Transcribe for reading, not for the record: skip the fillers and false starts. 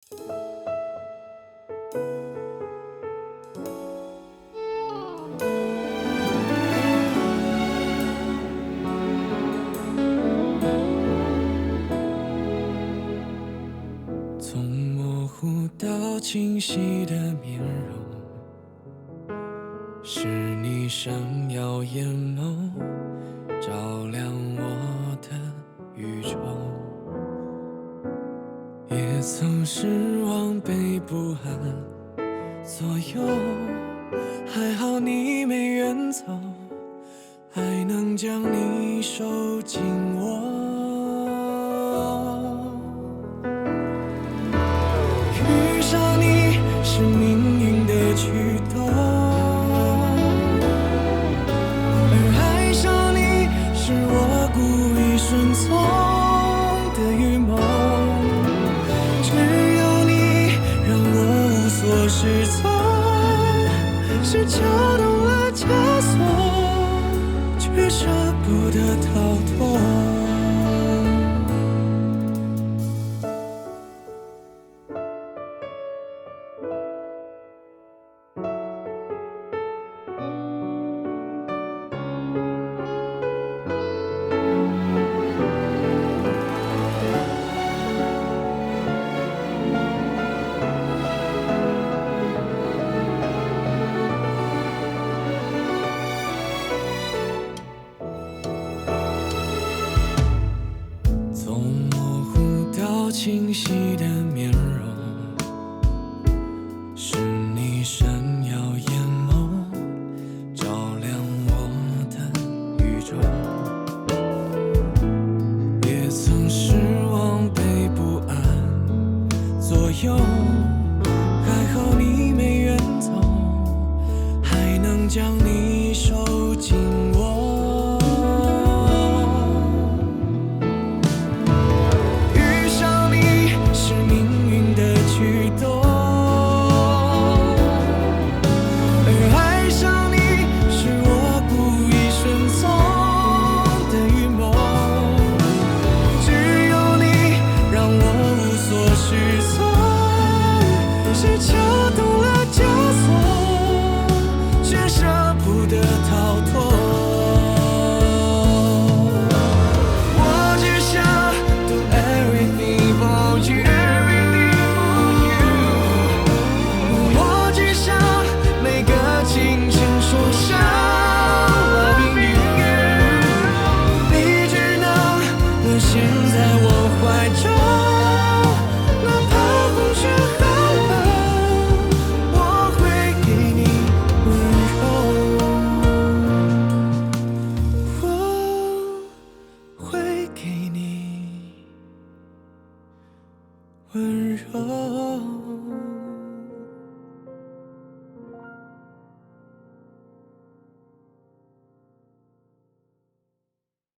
从模糊到清晰的面容，是你闪耀眼眸，照亮我的宇宙。也曾失望被不安左右，还好你没远走，还能将你收紧握。遇上你是命运的驱动，而爱上你是我故意顺从的预谋。只有你让我无所适从，是撬动了枷锁，却舍不得逃脱。从模糊到清晰的面容，是你闪耀眼眸，照亮我的宇宙。也曾失望被不安左右，还好你没远走，还能将你收紧握。是撬动了枷锁，却舍不得逃脱。我只想 do everything for you， 我只想每个清晨说声 loving you， 你只能沦陷在我怀中，哪怕风雪寒冷。温柔。